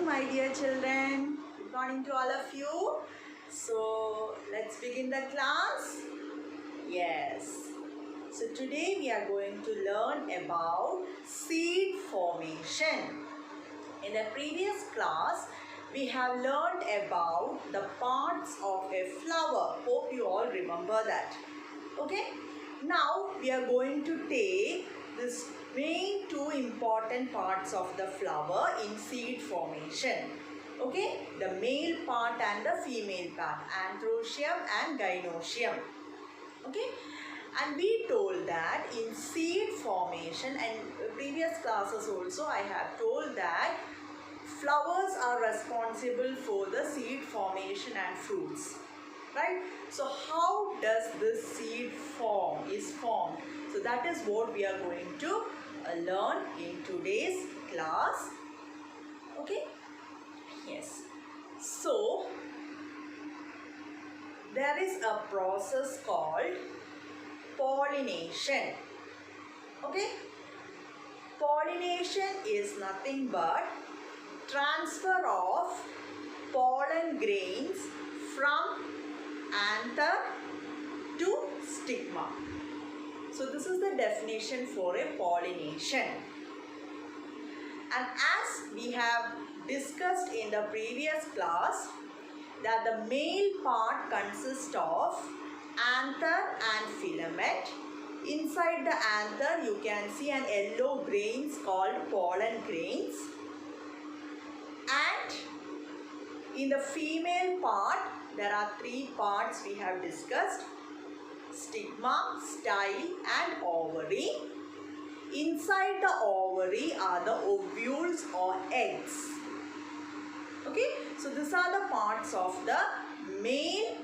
morning, my dear children. Good morning to all of you. So, let's begin the class. Yes. So, today we are going to learn about seed formation. In the previous class, we have learned about the parts of a flower. Hope you all remember that. Okay. Now, we are going to take this main two important parts of the flower in seed formation. Okay, the male part and the female part, androecium and gynoecium. Okay, and we told that in seed formation, and previous classes also I have told that flowers are responsible for the seed formation and fruits. Right? So how does this seed formed? So that is what we are going to learn in today's class. Okay? Yes. So there is a process called pollination. Okay? Pollination is nothing but transfer of pollen grains from anther to stigma. So this is the definition for a pollination. And as we have discussed in the previous class, that the male part consists of anther and filament. Inside the anther you can see an yellow grains called pollen grains. And in the female part, there are three parts we have discussed: stigma, style and ovary. Inside the ovary are the ovules or eggs. Okay, so these are the parts of the male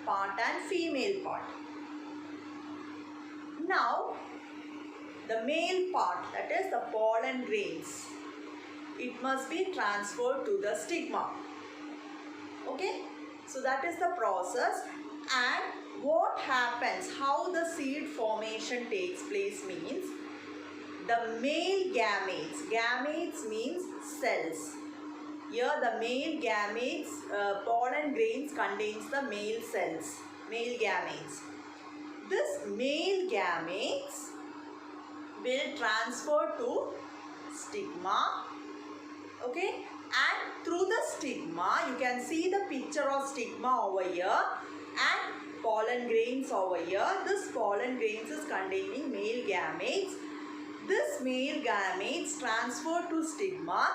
part and female part. Now, the male part, that is the pollen grains, it must be transferred to the stigma. Okay, so that is the process. And what happens, how the seed formation takes place means, the male gametes means cells. Here the male gametes, pollen grains contains the male cells, male gametes. This male gametes will transfer to stigma. Okay, and through the stigma, you can see the picture of stigma over here and pollen grains over here. This pollen grains is containing male gametes. This male gametes transfer to stigma,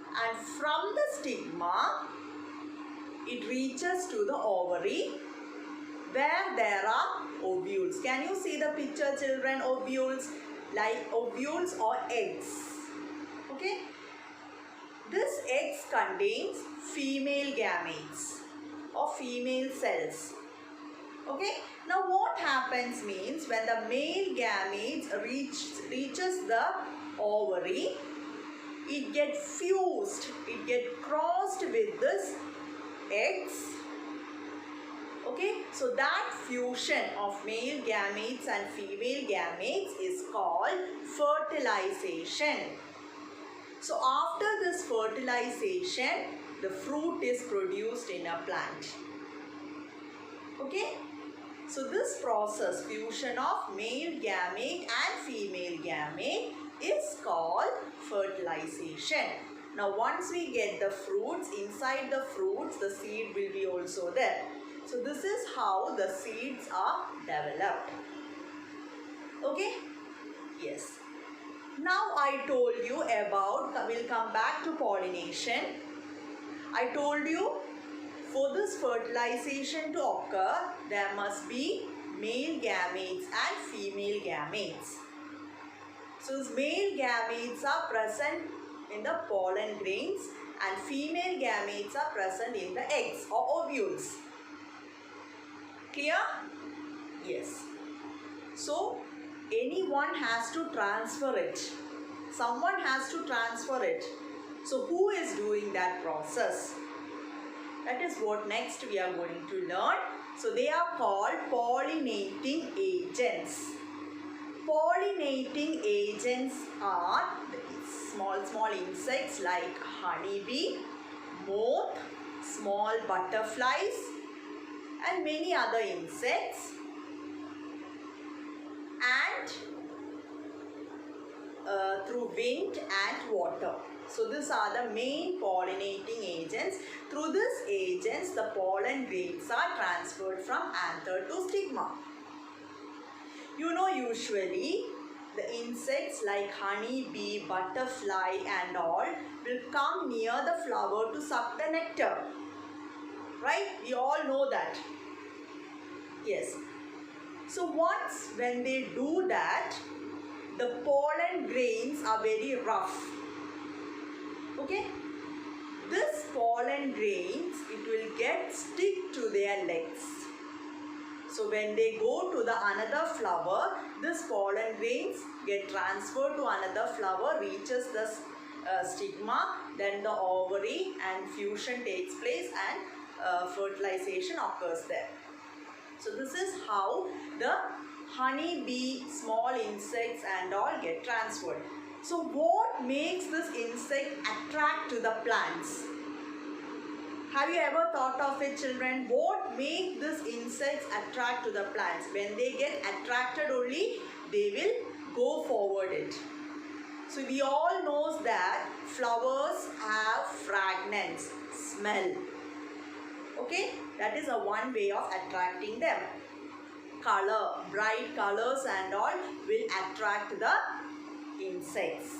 and from the stigma it reaches to the ovary where there are ovules. Can you see the picture, children? Ovules, like ovules or eggs. Okay, this eggs contains female gametes or female cells. Okay, now what happens means, when the male gametes reaches the ovary, it gets fused, it gets crossed with this eggs. Okay, so that fusion of male gametes and female gametes is called fertilization. So after this fertilization, the fruit is produced in a plant. Okay, so this process, fusion of male gamete and female gamete, is called fertilization. Now once we get the fruits, inside the fruits the seed will be also there. So this is how the seeds are developed. Okay? Yes. Now I told you about, we'll come back to pollination. I told you for this fertilization to occur, there must be male gametes and female gametes. So male gametes are present in the pollen grains and female gametes are present in the eggs or ovules. Clear? Yes. So anyone has to transfer it. Someone has to transfer it. So who is doing that process? That is what next we are going to learn. So they are called pollinating agents. Pollinating agents are small insects like honeybee, moth, small butterflies and many other insects, and through wind and water. So these are the main pollinating agents. Through these agents, the pollen grains are transferred from anther to stigma. You know, usually the insects like honey, bee, butterfly and all will come near the flower to suck the nectar. Right? We all know that. Yes. So once when they do that, the pollen grains are very rough. Okay? This pollen grains, it will get stick to their legs. So when they go to the another flower, this pollen grains get transferred to another flower, reaches the stigma, then the ovary and fusion takes place and fertilization occurs there. So this is how the honey bee, small insects and all get transferred. So what makes this insect attract to the plants? Have you ever thought of it, children? What makes these insects attract to the plants? When they get attracted only, they will go forward it. So we all know that flowers have fragrance, smell. Okay, that is a one way of attracting them. Color, bright colors and all will attract the insects.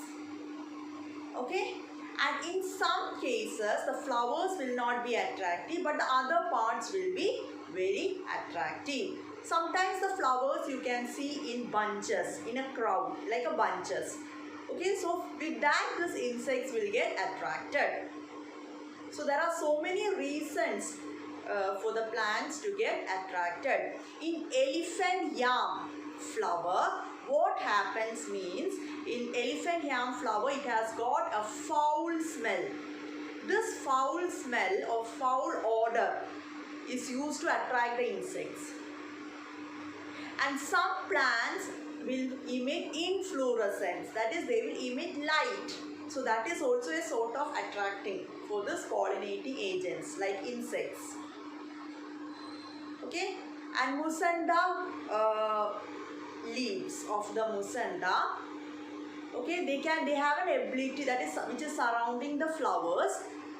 Okay, and in some cases the flowers will not be attractive, but the other parts will be very attractive. Sometimes the flowers you can see in bunches, in a crowd, like a bunches. Okay, so with that these insects will get attracted. So there are so many reasons for the plants to get attracted. In elephant yam flower, what happens means, in elephant yam flower it has got a foul smell. This foul smell or foul odor is used to attract the insects. And some plants will emit inflorescence, that is they will emit light. So that is also a sort of attracting for this pollinating agents like insects. Okay, and musanda leaves of the musanda, okay, they have an ability, that is which is surrounding the flowers.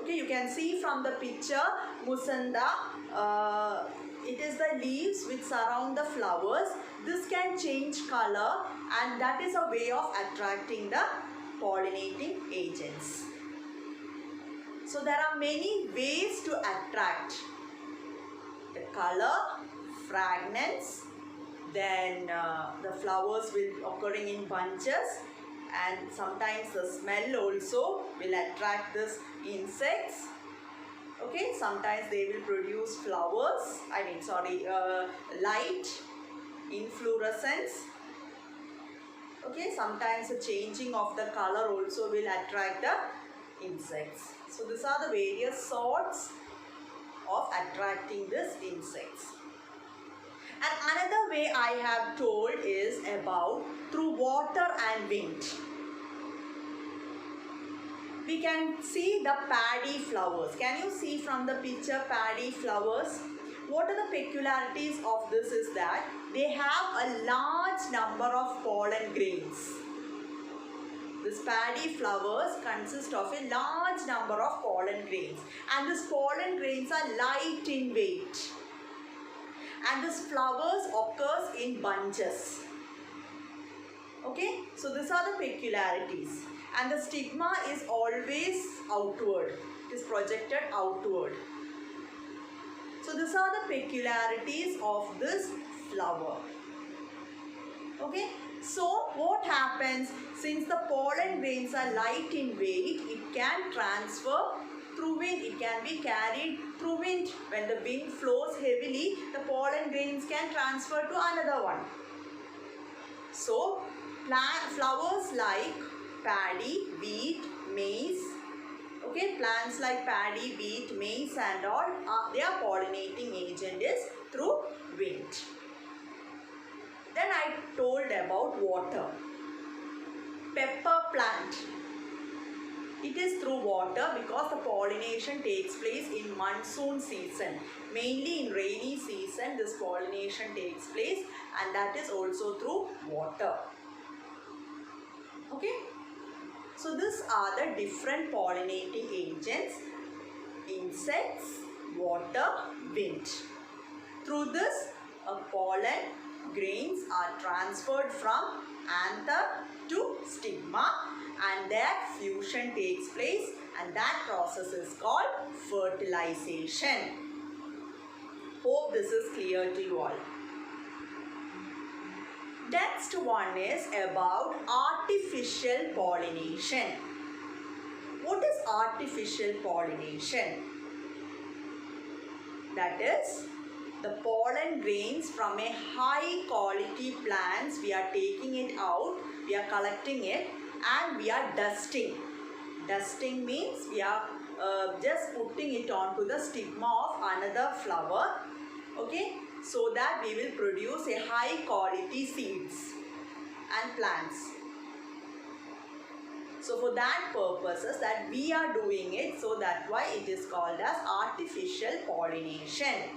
Okay, you can see from the picture musanda, it is the leaves which surround the flowers. This can change color and that is a way of attracting the pollinating agents. So there are many ways to attract. The color, fragrance, then the flowers will occurring in bunches, and sometimes the smell also will attract these insects. Okay, sometimes they will produce flowers, light, inflorescence. Okay, sometimes the changing of the color also will attract the insects. So these are the various sorts of attracting these insects. And another way I have told is about through water and wind. We can see the paddy flowers. Can you see from the picture paddy flowers? What are the peculiarities of this is that they have a large number of pollen grains. These paddy flowers consist of a large number of pollen grains, and these pollen grains are light in weight, and these flowers occurs in bunches. Okay, so these are the peculiarities, and the stigma is always outward, it is projected outward. So these are the peculiarities of this flower. Okay, so what happens, since the pollen grains are light in weight, it can transfer through wind, it can be carried through wind. When the wind flows heavily, the pollen grains can transfer to another one. So flowers like paddy, wheat, maize, okay, plants like paddy, wheat, maize and all, their pollinating agent is through wind. Then I I told about water. Pepper plant. It is through water because the pollination takes place in monsoon season. Mainly in rainy season this pollination takes place, and that is also through water. Okay. So these are the different pollinating agents: insects, water, wind. Through this, pollen grains are transferred from anther to stigma, and their fusion takes place, and that process is called fertilization. Hope this is clear to you all. Next one is about artificial pollination. What is artificial pollination? That is, the pollen grains from a high quality plants, we are taking it out, we are collecting it, and we are dusting. Dusting means we are just putting it onto the stigma of another flower, okay, so that we will produce a high quality seeds and plants. So for that purposes that we are doing it, so that's why it is called as artificial pollination.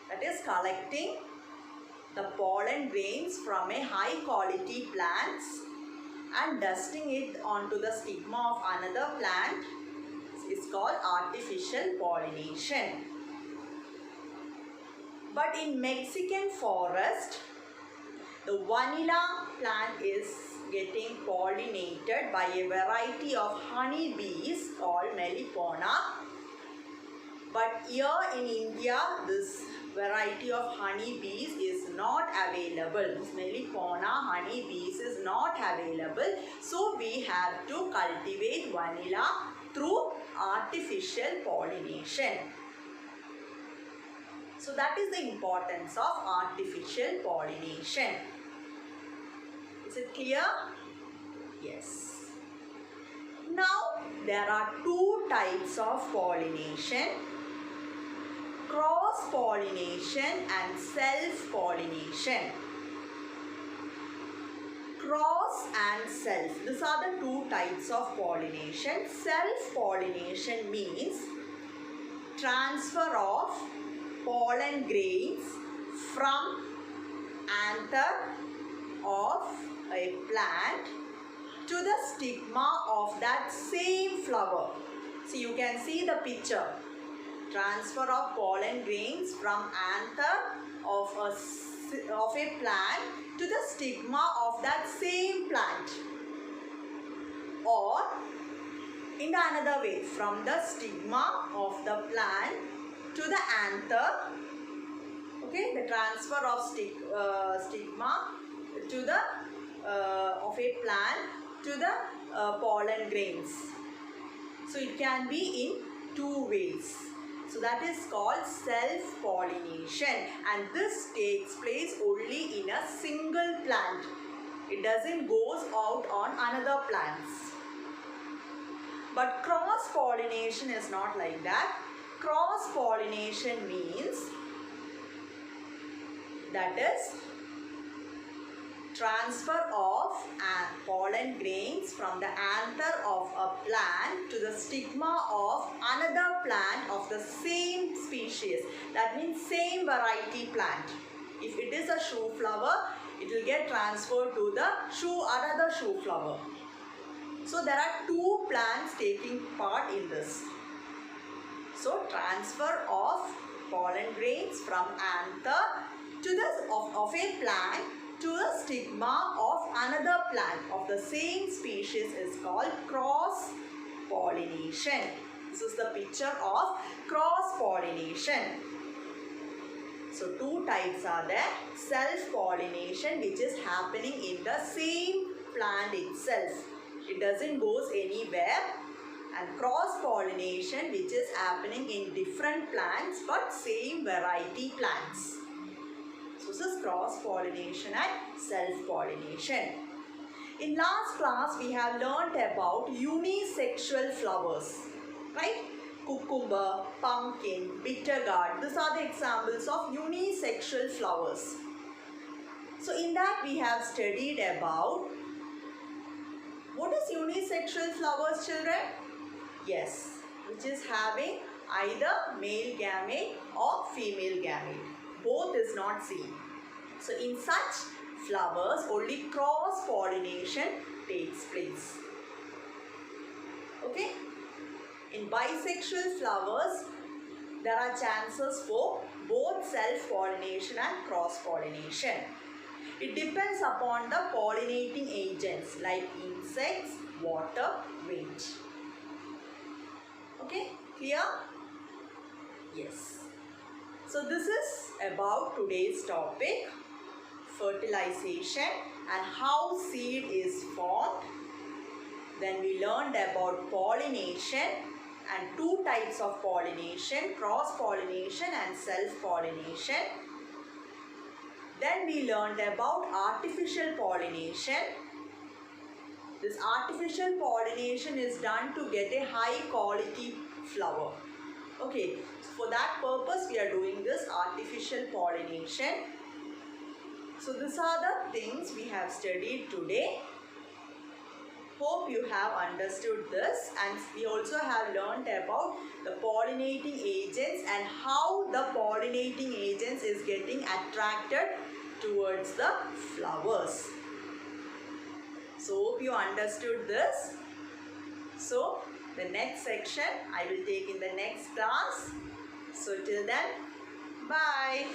That is collecting the pollen grains from a high quality plants and dusting it onto the stigma of another plant is called artificial pollination. But in Mexican forest, the vanilla plant is getting pollinated by a variety of honey bees called melipona. But here in India, this variety of honey bees is not available. This melipona honey bees is not available. So we have to cultivate vanilla through artificial pollination. So that is the importance of artificial pollination. Is it clear? Yes. Now there are two types of pollination: cross pollination and self pollination. Cross and self, these are the two types of pollination. Self pollination means transfer of pollen grains from anther of a plant to the stigma of that same flower. So you can see the picture. Transfer of pollen grains from anther of a plant to the stigma of that same plant, or in another way, from the stigma of the plant to the anther. Okay, the transfer of stigma to the of a plant to the pollen grains. So it can be in two ways. So that is called self-pollination, and this takes place only in a single plant. It doesn't goes out on another plants. But cross-pollination is not like that. Cross-pollination means that is transfer of pollen grains from the anther of a plant to the stigma of another plant of the same species. That means same variety plant. If it is a shoe flower, it will get transferred to the another shoe flower. So there are two plants taking part in this. So transfer of pollen grains from anther to the of a plant to a stigma of another plant of the same species is called cross pollination. This is the picture of cross pollination. So two types are there: self pollination, which is happening in the same plant itself, it doesn't goes anywhere, and cross pollination, which is happening in different plants but same variety plants. So this is cross pollination and self pollination. In last class we have learnt about unisexual flowers, right? Cucumber, pumpkin, bitter gourd, these are the examples of unisexual flowers. So in that we have studied about what is unisexual flowers, children? Yes, which is having either male gamete or female gamete. Both is not seen. So in such flowers only cross pollination takes place. Okay? In bisexual flowers there are chances for both self-pollination and cross-pollination. It depends upon the pollinating agents like insects, water, wind. Okay, clear? Yes. So this is about today's topic, fertilization and how seed is formed. Then we learned about pollination and two types of pollination, cross-pollination and self-pollination. Then we learned about artificial pollination. This artificial pollination is done to get a high quality flower. Okay, so for that purpose we are doing this artificial pollination. So these are the things we have studied today. Hope you have understood this, and we also have learned about the pollinating agents and how the pollinating agents is getting attracted towards the flowers. So hope you understood this. So the next section I will take in the next class. So till then, bye.